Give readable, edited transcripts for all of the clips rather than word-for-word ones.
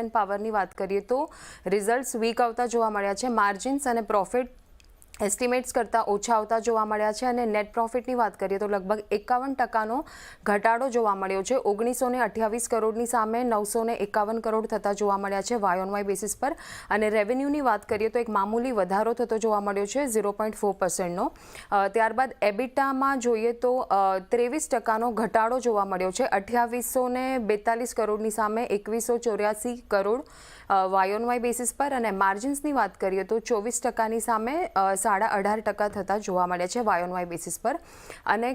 And પાવરની વાત કરીએ તો રિઝલ્ટ્સ વીક આવતા જોવા મળ્યા છે. માર્જિન્સ અને પ્રોફિટ એસ્ટિમેટ્સ કરતાં ઓછા આવતા જોવા મળ્યા છે અને નેટ પ્રોફિટની વાત કરીએ તો લગભગ 51% ઘટાડો જોવા મળ્યો છે. 1928 કરોડની સામે 951 કરોડ થતા જોવા મળ્યા છે વાય ઓન વાય બેસિસ પર. અને રેવન્યુની વાત કરીએ તો એક મામૂલી વધારો થતો જોવા મળ્યો છે 0.4%નો. ત્યારબાદ એબિટામાં જોઈએ તો 23% ઘટાડો જોવા મળ્યો છે. 2842 કરોડની સામે 2184 crore Y on Y basis પર. અને માર્જિન્સની વાત કરીએ તો 24%ની સામે 18.5% થતા જોવા મળ્યા છે વાય ઓન વાય બેસિસ પર. અને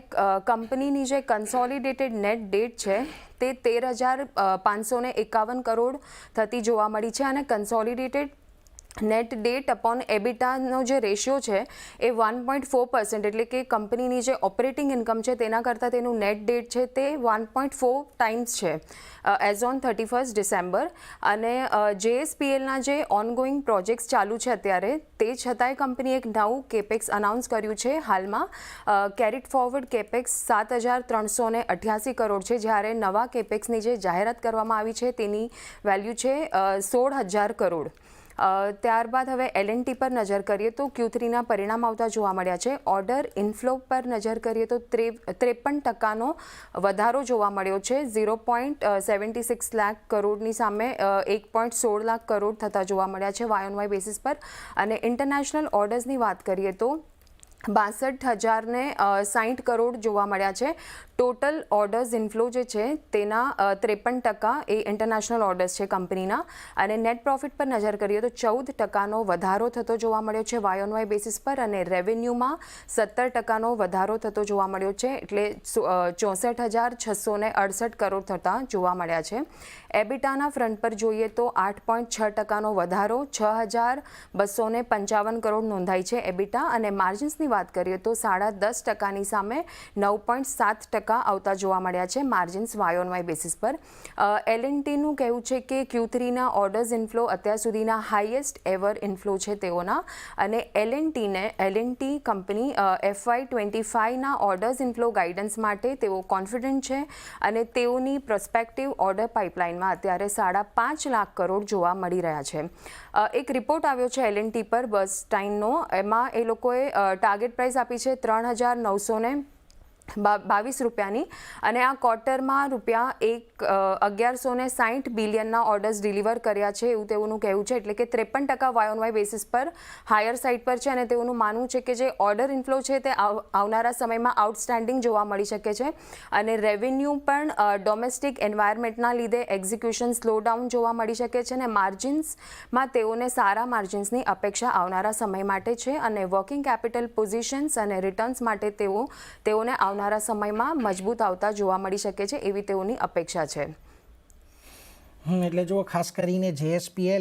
કંપનીની જે કન્સોલિડેટેડ નેટ ડેટ છે તે 13,551 કરોડ થતી જોવા મળી છે. અને કન્સોલિડેટેડ નેટ ડેટ અપોન એબિટાનો જે રેશિયો છે એ 1.4%, એટલે કે કંપનીની જે ઓપરેટિંગ ઇન્કમ છે તેના કરતાં તેનું નેટ ડેટ છે તે 1.4 ટાઈમ્સ છે એઝ ઓન 31 ડિસેમ્બર. અને JSPLના જે ઓનગોઈંગ પ્રોજેક્ટ્સ ચાલુ છે અત્યારે, તે છતાંય કંપનીએ એક નવું કેપેક્સ અનાઉન્સ કર્યું છે હાલમાં. કેરીડ ફોરવર્ડ કેપેક્સ 7,388 કરોડ છે, જ્યારે નવા કેપેક્સની જે જાહેરાત કરવામાં આવી છે તેની વેલ્યુ છે 16,000 કરોડ. ત્યારબાદ હવે L&T પર નજર કરીએ તો Q3ના પરિણામ આવતા જોવા મળ્યા છે. ઓર્ડર ઇનફ્લો પર નજર કરીએ તો 53%નો વધારો જોવા મળ્યો છે. 0.76 લાખ કરોડની સામે 1.16 લાખ કરોડ થતા જોવા મળ્યા છે વાય ઓન વાય બેસિસ પર. અને ઇન્ટરનેશનલ ઓર્ડર્સની વાત કરીએ તો 62,060 કરોડ જોવા મળ્યા છે. ટોટલ ઓર્ડર્સ ઇનફ્લો જે છે તેના 53% એ ઇન્ટરનેશનલ ઓર્ડર્સ છે કંપનીના. અને નેટ પ્રોફિટ પર નજર કરીએ તો 14%નો વધારો થતો જોવા મળ્યો છે વાય ઓન વાય બેસિસ પર. અને રેવન્યુમાં 17%નો વધારો થતો જોવા મળ્યો છે, એટલે 64,668 કરોડ થતા જોવા મળ્યા છે. એબિટાના ફ્રન્ટ પર જોઈએ તો 8.6%નો વધારો 6,255 કરોડ નોંધાઈ છે એબિટા. અને માર્જિન્સની વાત કરીએ તો 10.5%ની સામે 9.7% આવતા જોવા મળ્યા છે margins Y on Y basis પર. L&Tનું કહેવું છે કે Q3ના ઓર્ડર્સ ઇનફ્લો અત્યાર સુધીના હાઈએસ્ટ એવર ઇનફ્લો છે તેઓના. અને L&T કંપની FY25ના ઓર્ડર્સ ઇનફ્લો ગાઈડન્સ માટે તેઓ કોન્ફિડન્ટ છે. અને તેઓની પ્રોસ્પેક્ટિવ ઓર્ડર પાઇપલાઇનમાં અત્યારે 5.5 લાખ કરોડ જોવા મળી રહ્યા છે. એક રિપોર્ટ આવ્યો છે L&T પર બર્સ્ટાઇનનો. એમાં એ લોકોએ ટાર્ગેટ પ્રાઇસ આપી છે 3,922 રૂપિયાની. અને આ ક્વાર્ટરમાં ₹1160 બિલિયનના ઓર્ડર્સ ડિલિવર કર્યા છે એવું તેઓનું કહેવું છે. એટલે કે 53% વાય ઓન વાય બેસિસ પર હાયર સાઇડ પર છે. અને તેઓનું માનવું છે કે જે ઓર્ડર ઇનફ્લો છે તે આવનારા સમયમાં આઉટસ્ટેન્ડિંગ જોવા મળી શકે છે. અને રેવન્યુ પણ ડોમેસ્ટિક એન્વાયરમેન્ટના લીધે એક્ઝિક્યુશન સ્લોડાઉન જોવા મળી શકે છે. અને માર્જિન્સમાં તેઓને સારા માર્જિન્સની અપેક્ષા આવનારા સમય માટે છે. અને વર્કિંગ કેપિટલ પોઝિશન્સ અને રિટર્ન્સ માટે તેઓને આવનારા સમયમાં મજબૂત આવતા જોવા મળી શકે છે એવી તેઓની અપેક્ષા છે. એટલે જો ખાસ કરીને JSPL